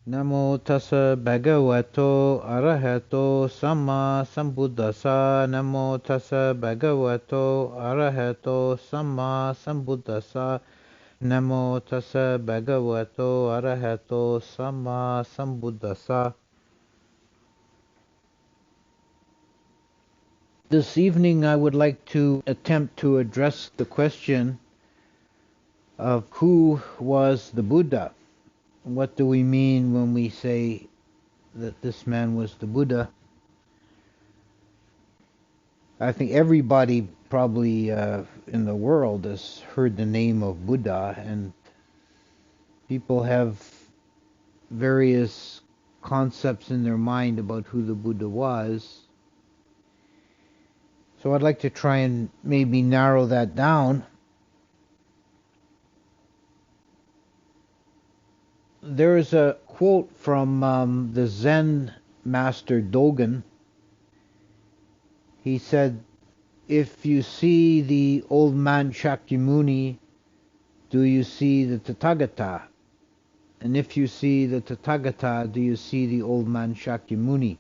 Namo tassa bhagavato arahato samma sambuddhassa. Namo tassa bhagavato arahato samma sambuddhassa. Namo tassa bhagavato arahato samma sambuddhassa. This evening I would like to attempt to address the question of who was the Buddha. What do we mean when we say that this man was the Buddha? I think everybody probably in the world has heard the name of Buddha, and people have various concepts in their mind about who the Buddha was. So I'd like to try and maybe narrow that down. There is a quote from the Zen master Dogen. He said, "If you see the old man Shakyamuni, do you see the Tathagata? And if you see the Tathagata, do you see the old man Shakyamuni?"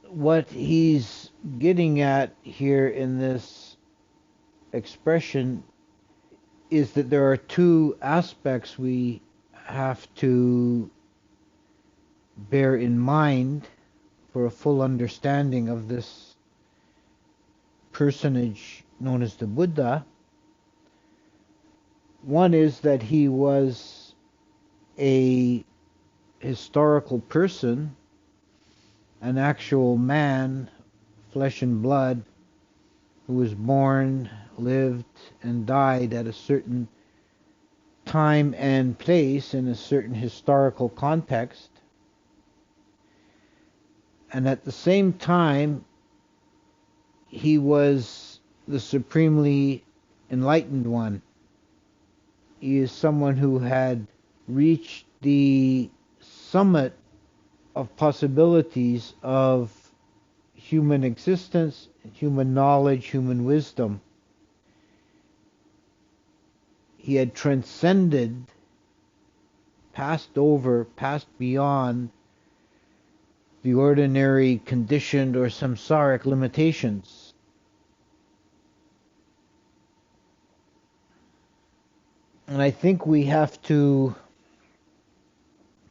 What he's getting at here in this expression is that there are two aspects we have to bear in mind for a full understanding of this personage known as the Buddha. One is that he was a historical person, an actual man, flesh and blood, who was born, lived, and died at a certain time and place in a certain historical context. And at the same time, he was the supremely enlightened one. He is someone who had reached the summit of possibilities of human existence, human knowledge, human wisdom. He had transcended, passed over, passed beyond the ordinary conditioned or samsaric limitations. And I think we have to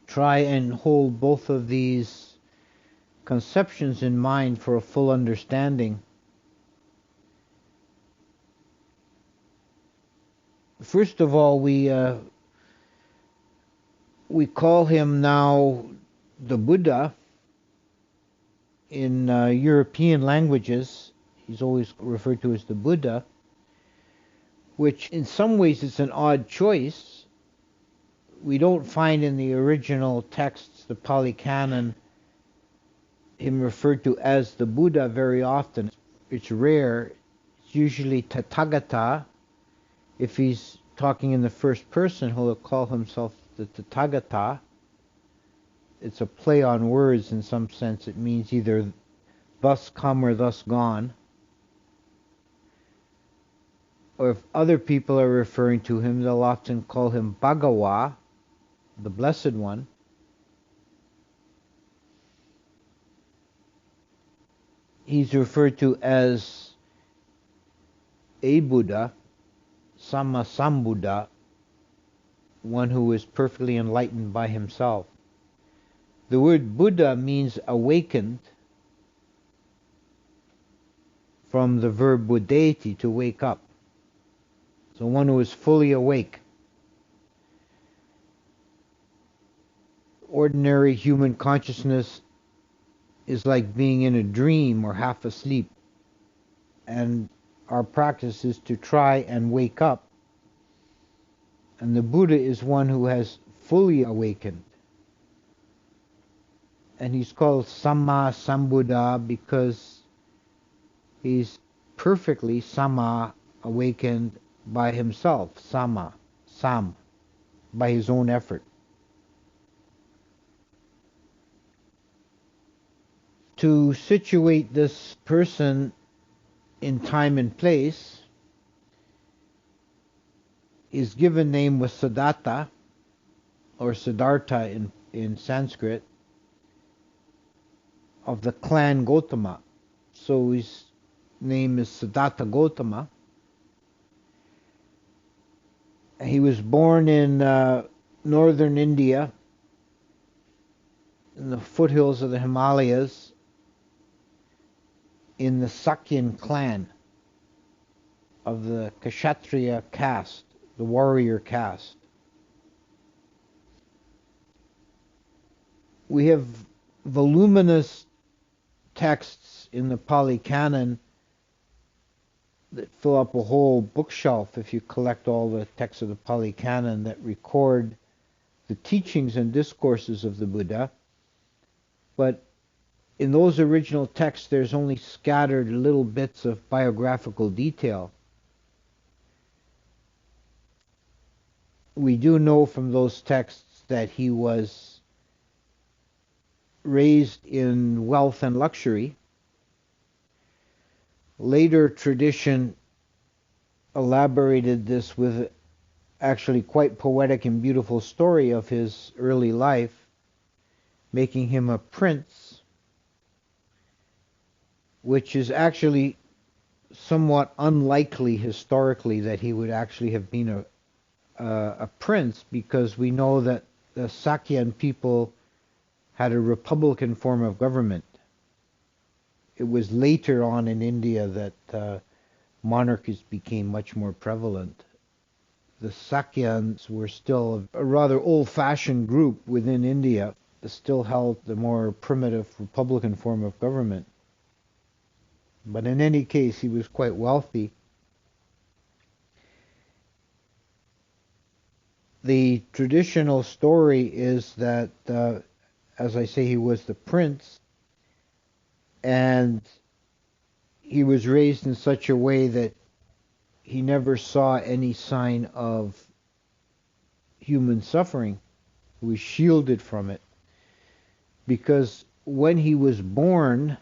try and hold both of these conceptions in mind for a full understanding. First of all, we call him now the Buddha. In European languages, he's always referred to as the Buddha, which in some ways is an odd choice. We don't find in the original texts, the Pali Canon, him referred to as the Buddha very often. It's rare. It's usually Tathagata. If he's talking in the first person, he'll call himself the Tathagata. It's a play on words in some sense. It means either thus come or thus gone. Or if other people are referring to him, they'll often call him Bhagawa, the Blessed One. He's referred to as a Buddha, Samma Sambuddha, one who is perfectly enlightened by himself. The word Buddha means awakened, from the verb buddhati, to wake up. So one who is fully awake. Ordinary human consciousness is like being in a dream or half asleep. And our practice is to try and wake up. And the Buddha is one who has fully awakened. And he's called Samma Sambuddha because he's perfectly Samma, awakened by himself, Samma, Sam, by his own effort. To situate this person in time and place, His given name was Siddhartha, or Siddhartha in Sanskrit, of the clan Gautama. So his name is Siddhartha Gautama. He was born in northern India, in the foothills of the Himalayas, in the Sakyan clan of the Kshatriya caste, the warrior caste. We have voluminous texts in the Pali Canon that fill up a whole bookshelf if you collect all the texts of the Pali Canon that record the teachings and discourses of the Buddha. But in those original texts, there's only scattered little bits of biographical detail. We do know from those texts that he was raised in wealth and luxury. Later tradition elaborated this with actually quite poetic and beautiful story of his early life, making him a prince, which is actually somewhat unlikely historically that he would actually have been a prince, because we know that the Sakyan people had a republican form of government. It was later on in India that monarchies became much more prevalent. The Sakyans were still a rather old-fashioned group within India that still held the more primitive republican form of government. But in any case, he was quite wealthy. The traditional story is that, as I say, he was the prince, and he was raised in such a way that he never saw any sign of human suffering. He was shielded from it, because when he was born,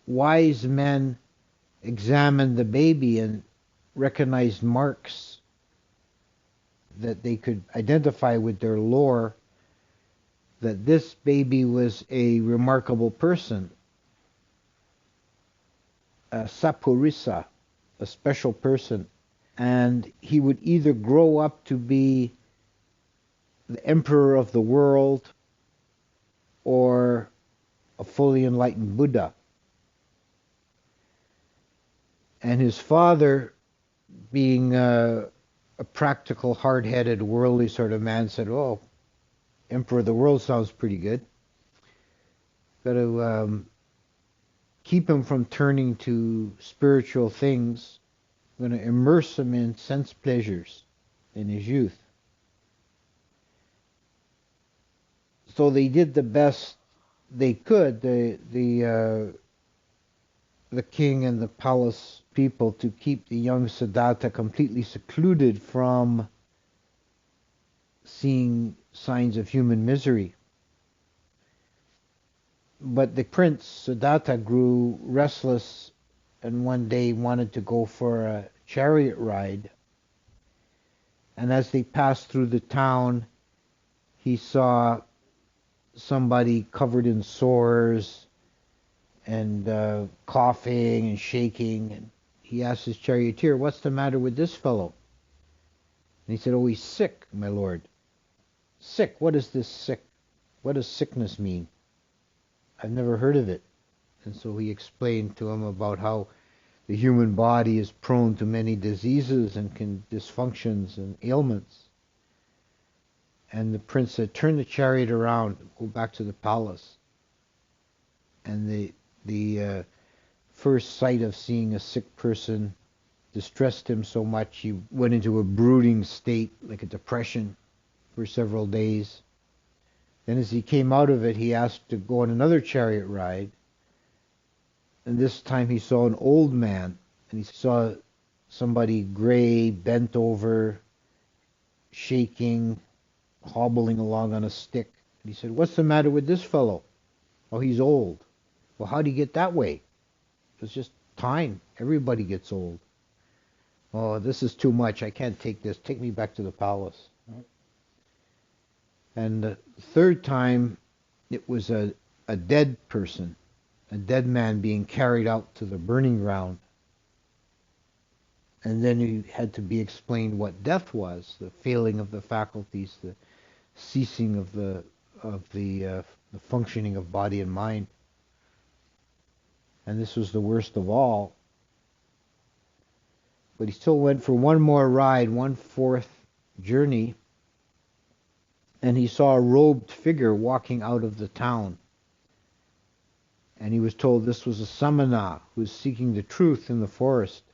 wise men examined the baby and recognized marks that they could identify with their lore that this baby was a remarkable person, a sapurisa, a special person, and he would either grow up to be the emperor of the world or a fully enlightened Buddha. And his father, being a practical, hard-headed, worldly sort of man, said, "Oh, emperor of the world sounds pretty good. Got to keep him from turning to spiritual things. I'm going to immerse him in sense pleasures in his youth." So they did the best they could, the king and the palace people, to keep the young Siddhartha completely secluded from seeing signs of human misery. But the prince, Siddhartha, grew restless and one day wanted to go for a chariot ride. And as they passed through the town, he saw somebody covered in sores and coughing and shaking. And he asked his charioteer, "What's the matter with this fellow?" And he said, "Oh, he's sick, my lord." "Sick? What is this sick? What does sickness mean? I've never heard of it." And so he explained to him about how the human body is prone to many diseases and dysfunctions and ailments. And the prince said, "Turn the chariot around, go back to the palace." And the first sight of seeing a sick person distressed him so much he went into a brooding state, like a depression, for several days. Then as he came out of it, he asked to go on another chariot ride. And this time he saw an old man, and he saw somebody gray, bent over, shaking, hobbling along on a stick. And he said, "What's the matter with this fellow?" "Oh, he's old." "Well, how did he get that way?" "It's just time. Everybody gets old." Oh, this is too much. I can't take this. Take me back to the palace. And the third time, it was a dead person, a dead man being carried out to the burning ground. And then it had to be explained what death was, the failing of the faculties, the ceasing of the functioning of body and mind. And this was the worst of all. But he still went for one more ride, one fourth journey, and he saw a robed figure walking out of the town. And he was told this was a samana who was seeking the truth in the forest.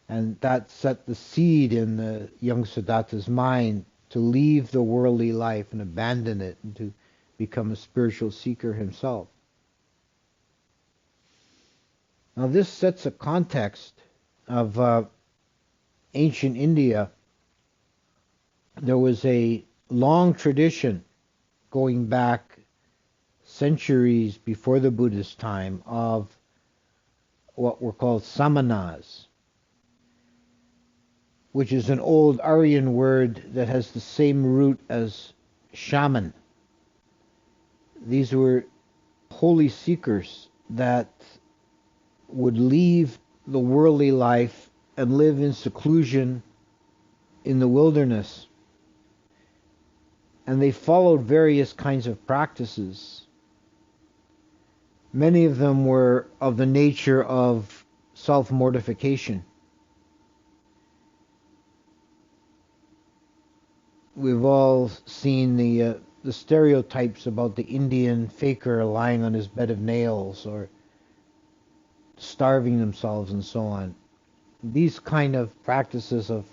And that set the seed in the young Siddhartha's mind to leave the worldly life and abandon it and to become a spiritual seeker himself. Now this sets a context of ancient India. There was a long tradition going back centuries before the Buddha's time of what were called samanas, which is an old Aryan word that has the same root as shaman. These were holy seekers that would leave the worldly life and live in seclusion in the wilderness. And they followed various kinds of practices. Many of them were of the nature of self-mortification. We've all seen the stereotypes about the Indian faker lying on his bed of nails or starving themselves and so on. These kind of practices of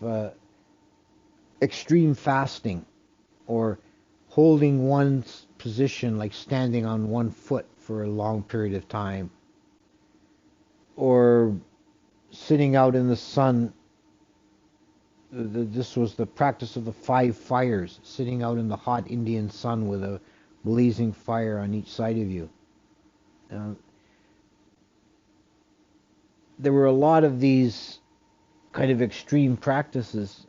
extreme fasting or holding one's position, like standing on one foot for a long period of time, or sitting out in the sun. This was the practice of the 5 fires, sitting out in the hot Indian sun with a blazing fire on each side of you. There were a lot of these kind of extreme practices.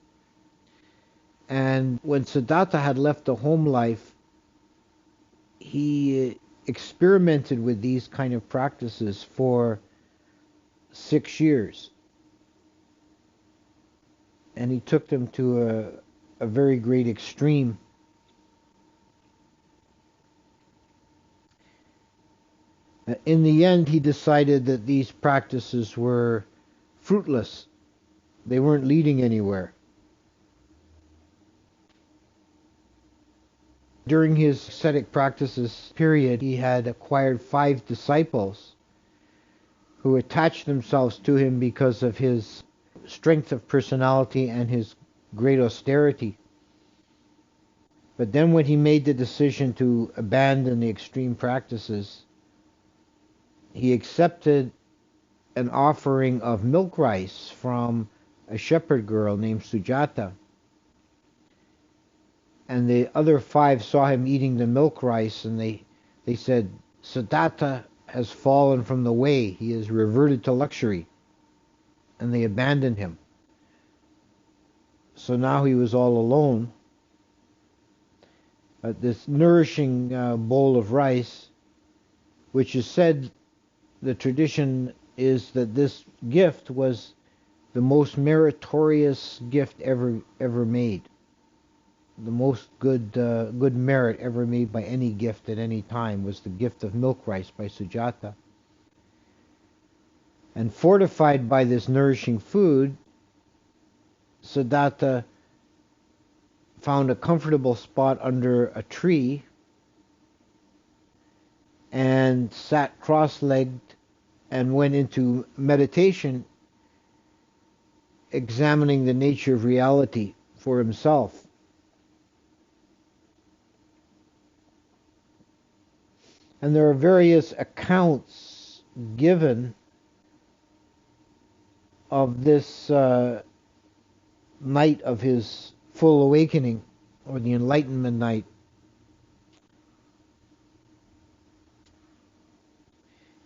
And when Siddhartha had left the home life, he experimented with these kind of practices for 6 years. And he took them to a very great extreme. In the end, he decided that these practices were fruitless. They weren't leading anywhere. During his ascetic practices period, he had acquired 5 disciples who attached themselves to him because of his strength of personality and his great austerity. But then when he made the decision to abandon the extreme practices, he accepted an offering of milk rice from a shepherd girl named Sujata. And the other 5 saw him eating the milk rice, and they said, Siddhartha has fallen from the way. He has reverted to luxury. And they abandoned him. So now he was all alone. But this nourishing bowl of rice, which is said, the tradition is that this gift was the most meritorious gift ever made. The most good merit ever made by any gift at any time was the gift of milk rice by Sujata. And fortified by this nourishing food, Siddhartha found a comfortable spot under a tree and sat cross-legged and went into meditation, examining the nature of reality for himself. And there are various accounts given of this night of his full awakening, or the enlightenment night.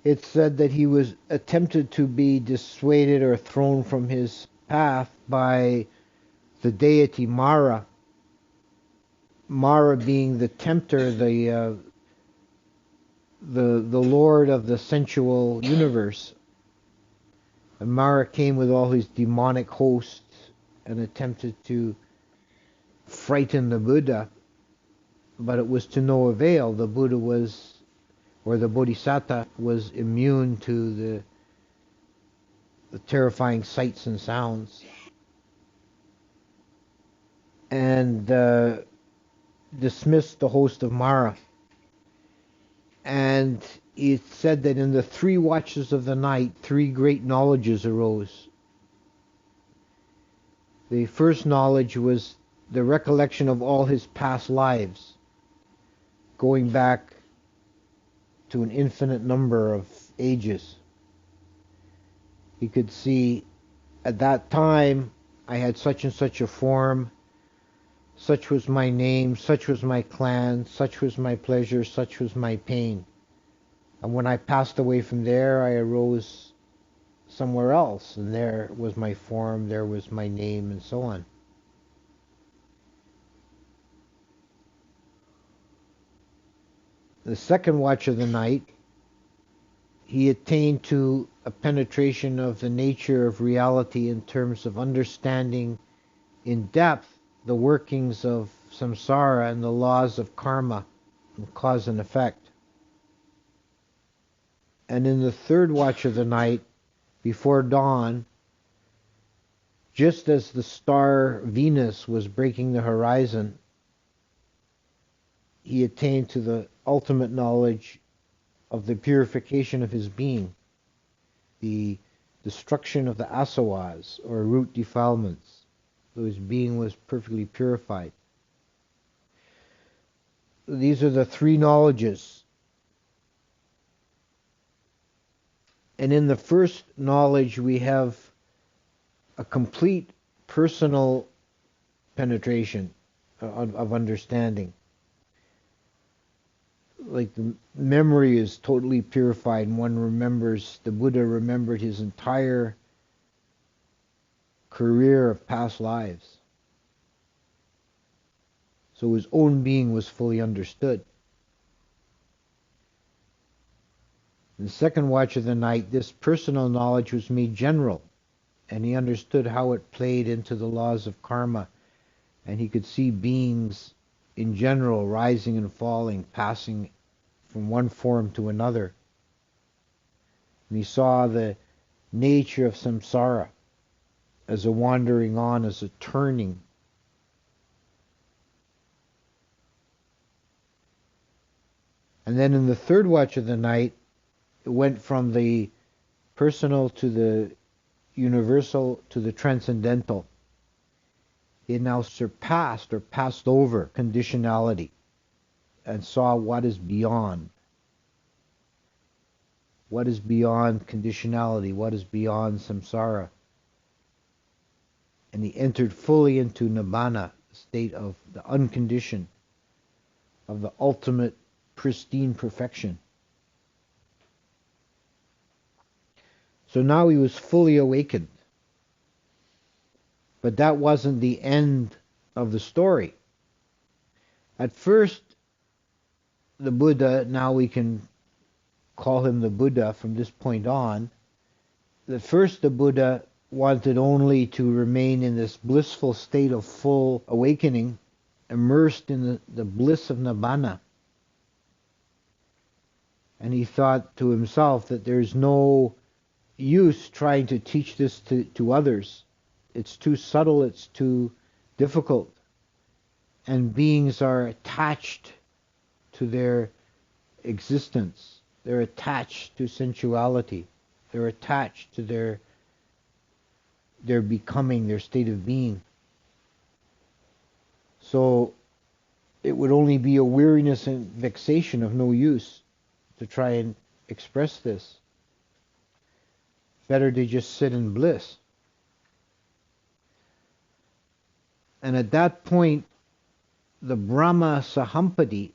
It's said that he was attempted to be dissuaded or thrown from his path by the deity Mara. Mara being the tempter, the lord of the sensual universe. And Mara came with all his demonic hosts and attempted to frighten the Buddha, but it was to no avail. The Buddha was, or the Bodhisattva was immune to the terrifying sights and sounds, and dismissed the host of Mara. And it said that in the 3 watches of the night, 3 great knowledges arose. The first knowledge was the recollection of all his past lives, going back to an infinite number of ages. He could see, at that time, I had such and such a form, such was my name, such was my clan, such was my pleasure, such was my pain. And when I passed away from there, I arose somewhere else, and there was my form, there was my name, and so on. The second watch of the night, he attained to a penetration of the nature of reality in terms of understanding in depth the workings of samsara and the laws of karma, and cause and effect. And in the third watch of the night, before dawn, just as the star Venus was breaking the horizon, he attained to the ultimate knowledge of the purification of his being, the destruction of the asavas, or root defilements. So his being was perfectly purified. These are the 3 knowledges. And in the first knowledge, we have a complete personal penetration of understanding. Like the memory is totally purified, and one remembers, the Buddha remembered his entire career of past lives. So his own being was fully understood. In the second watch of the night, this personal knowledge was made general, and he understood how it played into the laws of karma, and he could see beings in general rising and falling, passing from one form to another. And he saw the nature of samsara as a wandering on, as a turning. And then in the third watch of the night, it went from the personal to the universal to the transcendental. It now surpassed or passed over conditionality and saw what is beyond. What is beyond conditionality? What is beyond samsara? And he entered fully into nibbana, the state of the unconditioned, of the ultimate pristine perfection. So now he was fully awakened. But that wasn't the end of the story. At first, the Buddha, now we can call him the Buddha from this point on, at first the Buddha wanted only to remain in this blissful state of full awakening, immersed in the bliss of nibbana. And he thought to himself that there's no use trying to teach this to others. It's too subtle, it's too difficult. And beings are attached to their existence. They're attached to sensuality. They're attached to their becoming, their state of being. So it would only be a weariness and vexation of no use to try and express this. Better to just sit in bliss. And at that point, the Brahma Sahampati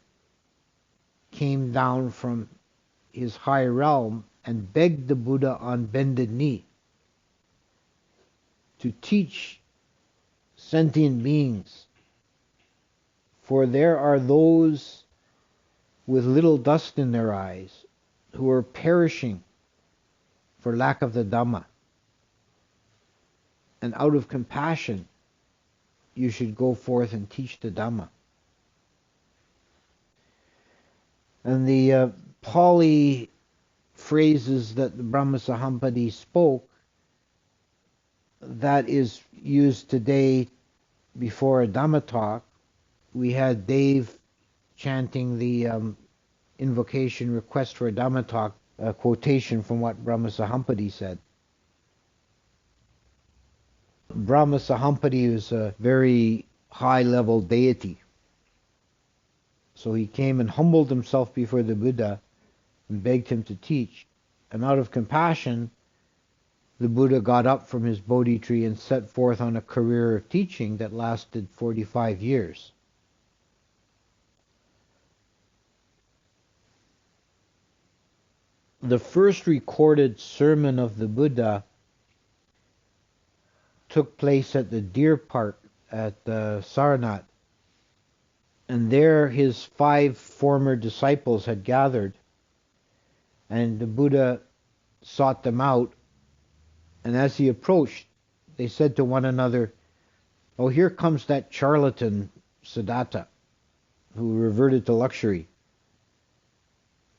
came down from his high realm and begged the Buddha on bended knee to teach sentient beings, for there are those with little dust in their eyes who are perishing for lack of the Dhamma. And out of compassion, you should go forth and teach the Dhamma. And the Pali phrases that the Brahmasahampadi spoke, that is used today before a Dhamma talk. We had Dave chanting the invocation request for a Dhamma talk, a quotation from what Brahmasahampadi said. Brahmasahampadi is a very high-level deity. So he came and humbled himself before the Buddha and begged him to teach. And out of compassion, the Buddha got up from his Bodhi tree and set forth on a career of teaching that lasted 45 years. The first recorded sermon of the Buddha took place at the deer park at Sarnath. And there his 5 former disciples had gathered, and the Buddha sought them out. And as he approached, they said to one another, "Oh, here comes that charlatan Siddhartha, who reverted to luxury.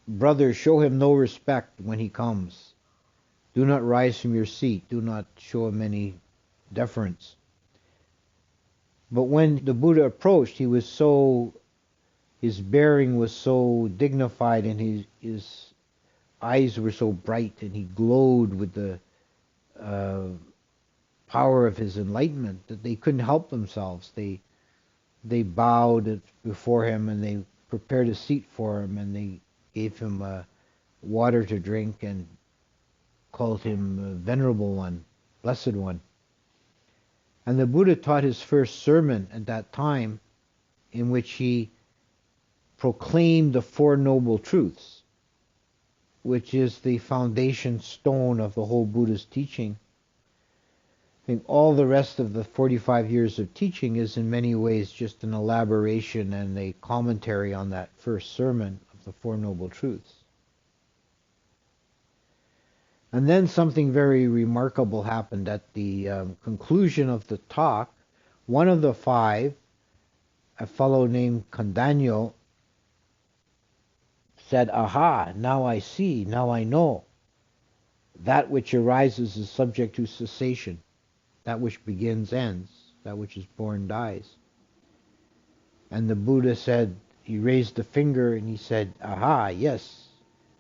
Brothers, show him no respect when he comes. Do not rise from your seat. Do not show him any deference." But when the Buddha approached, his bearing was so dignified, and his eyes were so bright, and he glowed with the power of his enlightenment, that they couldn't help themselves. They bowed before him, and they prepared a seat for him, and they gave him water to drink and called him Venerable One, Blessed One. And the Buddha taught his first sermon at that time, in which he proclaimed the Four Noble Truths, which is the foundation stone of the whole Buddhist teaching. I think all the rest of the 45 years of teaching is in many ways just an elaboration and a commentary on that first sermon of the Four Noble Truths. And then something very remarkable happened at the conclusion of the talk. One of the 5, a fellow named Kondanyo, said, "Aha, now I see, now I know. That which arises is subject to cessation. That which begins ends. That which is born dies." And the Buddha said, he raised the finger and he said, "Aha, yes.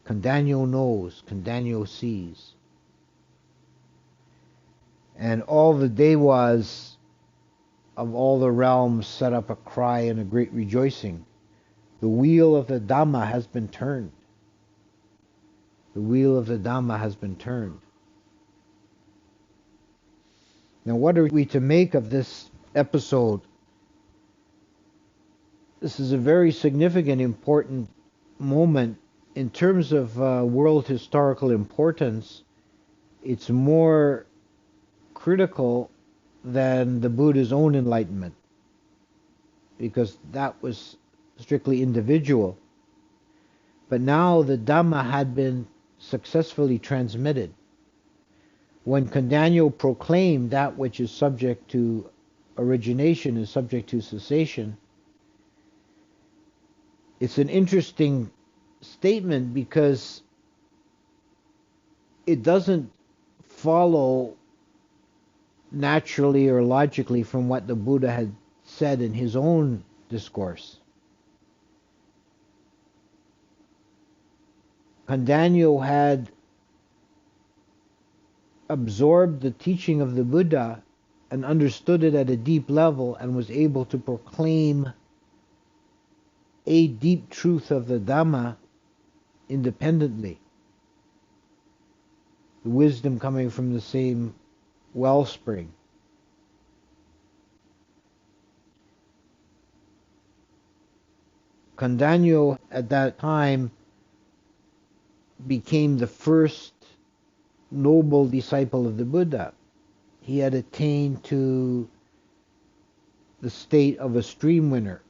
Kondanyo knows, Kondanyo sees." And all the Devas of all the realms set up a cry and a great rejoicing. The wheel of the Dhamma has been turned. The wheel of the Dhamma has been turned. Now, what are we to make of this episode? This is a very significant, important moment. In terms of world historical importance, it's more critical than the Buddha's own enlightenment, because that was strictly individual. But now the Dhamma had been successfully transmitted. When Kondanyo proclaimed that which is subject to origination is subject to cessation, it's an interesting statement because it doesn't follow naturally or logically from what the Buddha had said in his own discourse. Kondanyo had absorbed the teaching of the Buddha and understood it at a deep level and was able to proclaim a deep truth of the Dhamma independently. The wisdom coming from the same wellspring. Kondanyo at that time became the first noble disciple of the Buddha. He had attained to the state of a stream winner,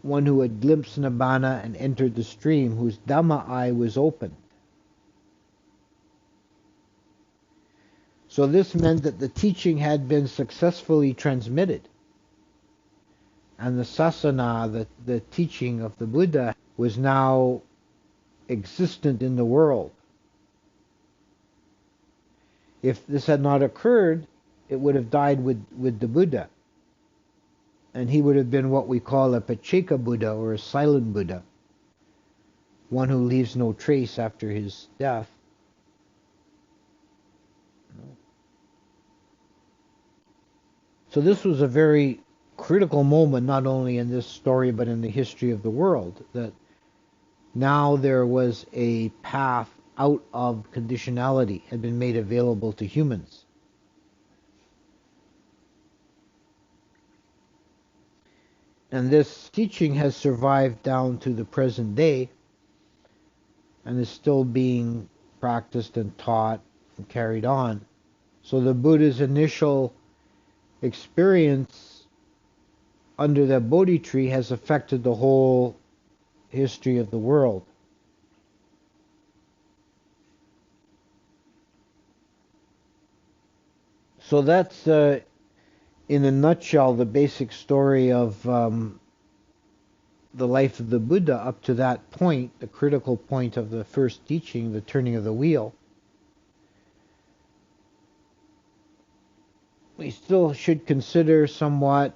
one who had glimpsed Nibbana and entered the stream, whose Dhamma eye was opened. So this meant that the teaching had been successfully transmitted, and the sasana, the teaching of the Buddha, was now existent in the world. If this had not occurred, it would have died with the Buddha, and he would have been what we call a Pacheka Buddha, or a silent Buddha, one who leaves no trace after his death. So this was a very critical moment, not only in this story but in the history of the world, that now there was a path out of conditionality had been made available to humans. And this teaching has survived down to the present day and is still being practiced and taught and carried on. So the Buddha's initial experience under the Bodhi tree has affected the whole history of the world. So that's, in a nutshell, the basic story of the life of the Buddha up to that point, the critical point of the first teaching, the turning of the wheel. We still should consider somewhat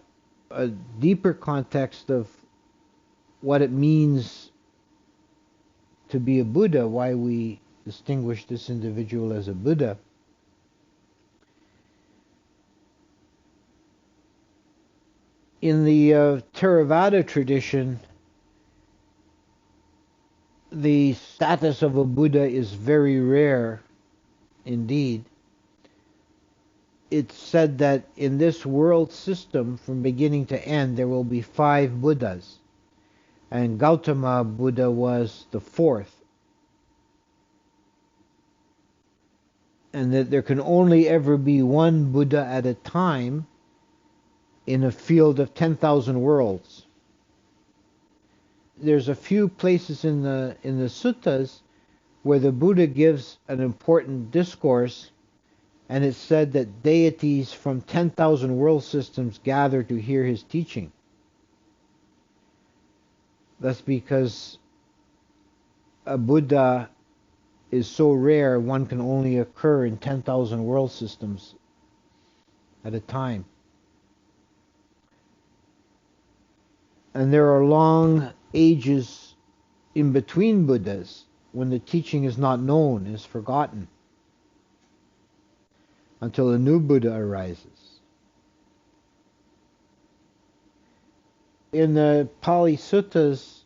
a deeper context of what it means to be a Buddha, why we distinguish this individual as a Buddha. In the Theravada tradition, the status of a Buddha is very rare indeed. It's said that in this world system, from beginning to end, there will be 5 Buddhas, and Gautama Buddha was the 4th. And that there can only ever be one Buddha at a time in a field of 10,000 worlds. There's a few places in the suttas where the Buddha gives an important discourse, and it's said that deities from 10,000 world systems gather to hear his teaching. That's because a Buddha is so rare, one can only occur in 10,000 world systems at a time. And there are long ages in between Buddhas when the teaching is not known, is forgotten, until a new Buddha arises. In the Pali Suttas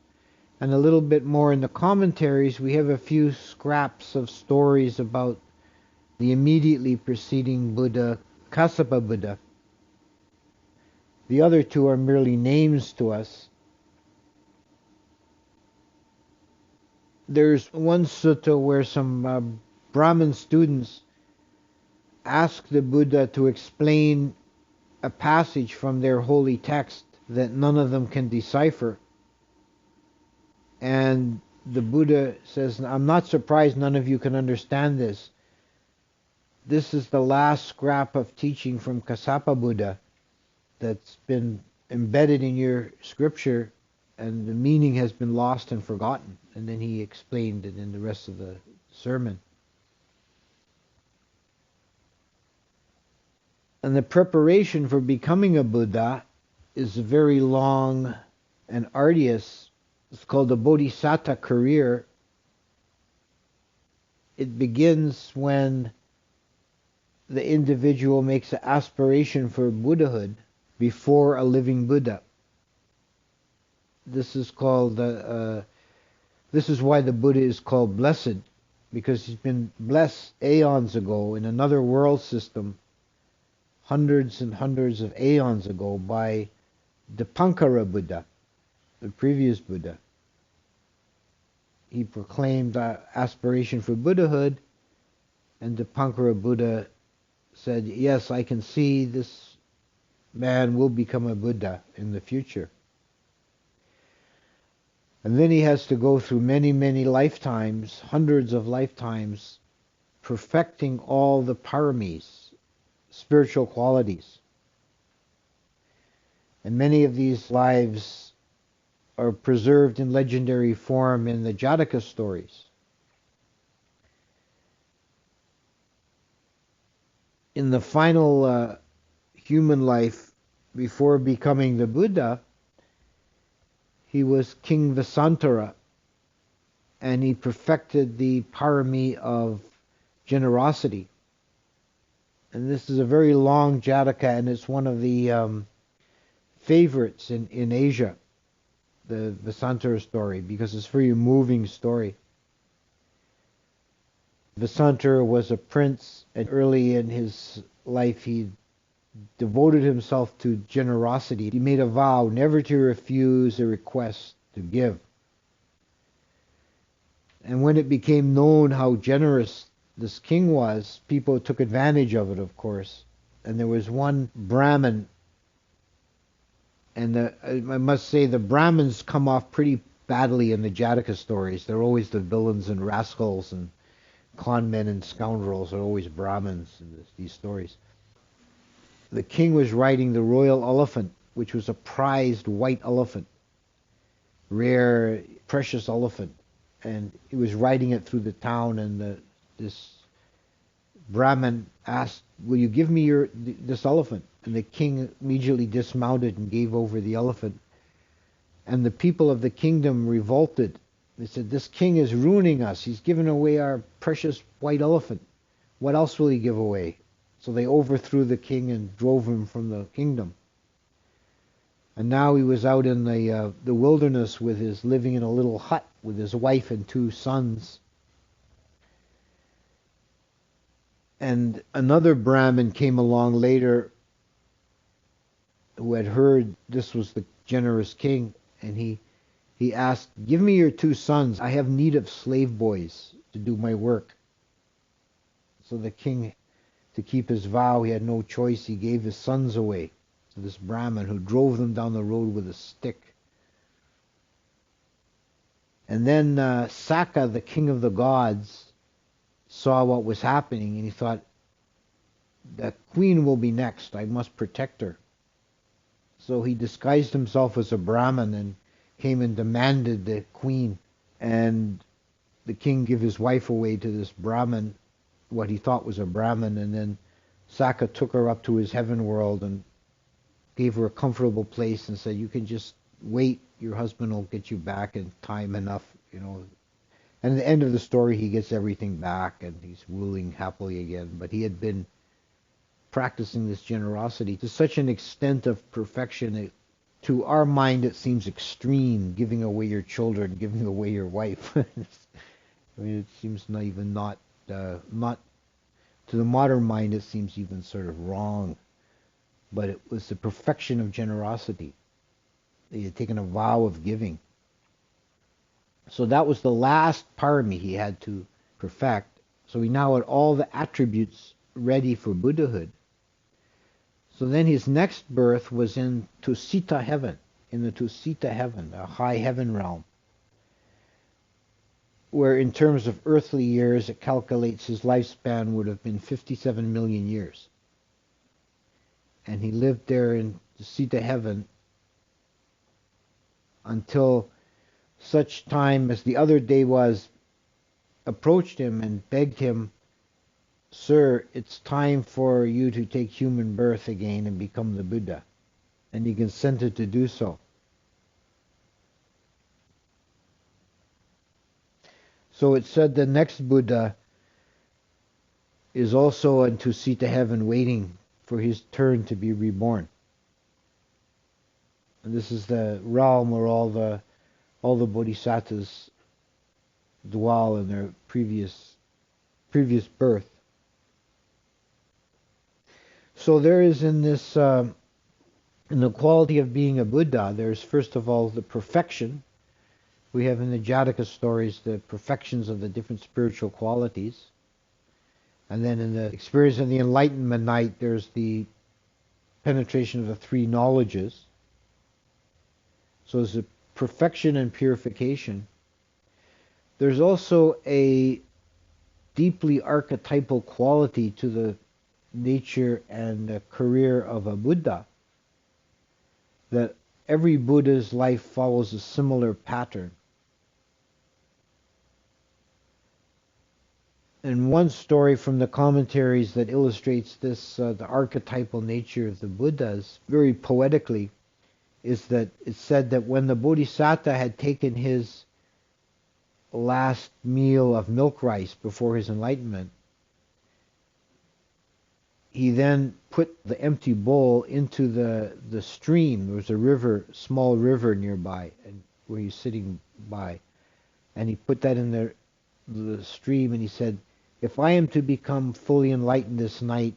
and a little bit more in the commentaries, we have a few scraps of stories about the immediately preceding Buddha, Kassapa Buddha. The other 2 are merely names to us. There's one sutta where some Brahmin students ask the Buddha to explain a passage from their holy text that none of them can decipher. And the Buddha says, I'm not surprised none of you can understand this. This is the last scrap of teaching from Kassapa Buddha that's been embedded in your scripture, and the meaning has been lost and forgotten. And then he explained it in the rest of the sermon. And the preparation for becoming a Buddha is very long and arduous. It's called the Bodhisattva career. It begins when the individual makes an aspiration for Buddhahood before a living Buddha. This is called this is why the Buddha is called blessed, because he's been blessed aeons ago in another world system, hundreds and hundreds of aeons ago, by Dipankara Buddha, the previous Buddha. he proclaimed aspiration for Buddhahood, and Dipankara Buddha said, yes, I can see this man will become a Buddha in the future. And then he has to go through many, many lifetimes, hundreds of lifetimes, perfecting all the paramis, spiritual qualities. And many of these lives are preserved in legendary form in the Jataka stories. In the final human life, before becoming the Buddha, he was King Vasantara, and he perfected the parami of generosity. And this is a very long Jataka, and it's one of the favorites in Asia, the Vasantara story, because it's a very moving story. Vasantara was a prince, and early in his life he devoted himself to generosity. He made a vow never to refuse a request to give. And when it became known how generous this king was, people took advantage of it, of course. And there was one Brahmin, and I must say the Brahmins come off pretty badly in the Jataka stories. They're always the villains and rascals, and conmen and scoundrels are always Brahmins in these stories. The king was riding the royal elephant, which was a prized white elephant, rare, precious elephant, and he was riding it through the town, and this Brahmin asked, will you give me this elephant? And the king immediately dismounted and gave over the elephant. And the people of the kingdom revolted. They said, this king is ruining us. He's given away our precious white elephant. What else will he give away? So they overthrew the king and drove him from the kingdom. And now he was out in the wilderness living in a little hut with his wife and 2 sons. And another Brahmin came along later who had heard this was the generous king, and he asked, give me your 2 sons. I have need of slave boys to do my work. So the king, to keep his vow, he had no choice. He gave his sons away to this Brahmin, who drove them down the road with a stick. And then Sakka, the king of the gods, saw what was happening, and he thought, the queen will be next. I must protect her. So he disguised himself as a Brahmin and came and demanded the queen. And the king gave his wife away to this Brahmin, what he thought was a Brahmin, and then Sakka took her up to his heaven world and gave her a comfortable place and said, you can just wait, your husband will get you back in time enough, And at the end of the story, he gets everything back and he's ruling happily again. But he had been practicing this generosity to such an extent of perfection. To our mind, it seems extreme, giving away your children, giving away your wife. I mean, it seems not to the modern mind, it seems even sort of wrong. But it was the perfection of generosity. He had taken a vow of giving. So that was the last parami he had to perfect. So he now had all the attributes ready for Buddhahood. So then his next birth was in Tusita heaven, in the Tusita heaven, a high heaven realm, where in terms of earthly years, it calculates his lifespan would have been 57 million years. And he lived there in Tusita heaven until such time as the other Devas approached him and begged him, sir, it's time for you to take human birth again and become the Buddha. And he consented to do so. So it said the next Buddha is also in Tusita heaven waiting for his turn to be reborn. And this is the realm where all the bodhisattvas dwell in their previous birth. So there is in this, in the quality of being a Buddha, there's first of all the perfection, We have in the Jataka stories the perfections of the different spiritual qualities. And then in the experience of the Enlightenment night, there's the penetration of the three knowledges. So there's a perfection and purification. There's also a deeply archetypal quality to the nature and the career of a Buddha, that every Buddha's life follows a similar pattern. And one story from the commentaries that illustrates this, the archetypal nature of the Buddhas, very poetically, is that it's said that when the Bodhisattva had taken his last meal of milk rice before his enlightenment, he then put the empty bowl into the stream. There was a river, small river nearby, and where he's sitting by, and he put that in the stream, and he said, "If I am to become fully enlightened this night,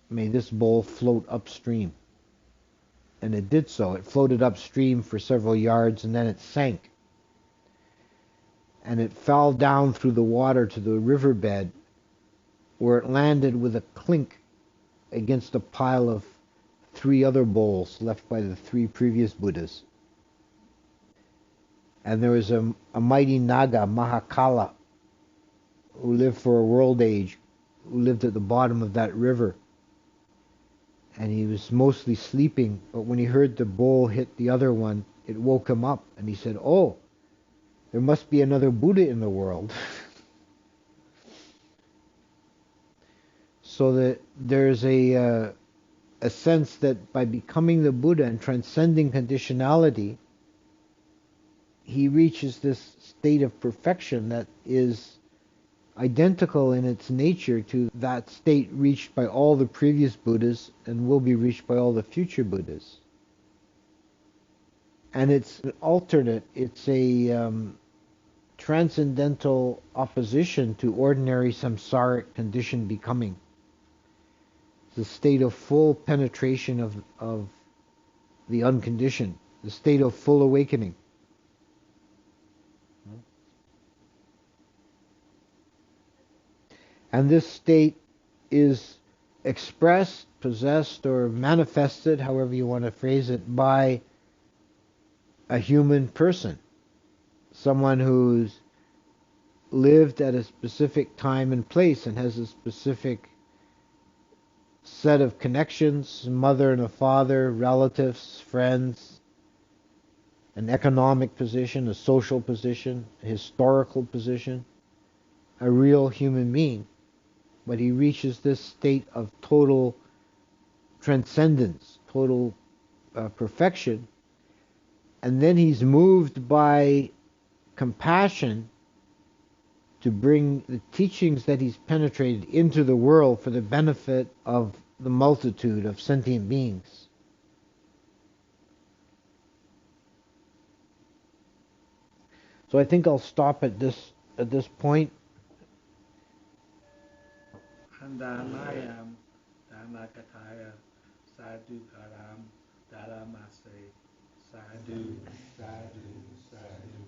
may this bowl float upstream." And it did so. It floated upstream for several yards, and then it sank. And it fell down through the water to the riverbed, where it landed with a clink against a pile of three other bowls left by the three previous Buddhas. And there was a mighty Naga, Mahakala, who lived for a world age, who lived at the bottom of that river. And he was mostly sleeping, but when he heard the bowl hit the other one, it woke him up, and he said, "Oh, there must be another Buddha in the world." So that there's a sense that by becoming the Buddha and transcending conditionality, he reaches this state of perfection that is identical in its nature to that state reached by all the previous Buddhas and will be reached by all the future Buddhas. And it's an alternate, it's a transcendental opposition to ordinary samsaric conditioned becoming. It's a state of full penetration of the unconditioned, the state of full awakening. And this state is expressed, possessed, or manifested, however you want to phrase it, by a human person. Someone who's lived at a specific time and place and has a specific set of connections, a mother and a father, relatives, friends, an economic position, a social position, a historical position, a real human being. But he reaches this state of total transcendence, total perfection, and then he's moved by compassion to bring the teachings that he's penetrated into the world for the benefit of the multitude of sentient beings. So I think I'll stop at this point. Handamayam Dhammakataya Sadhu Karam Dharamase Sadhu Sadhu Sadhu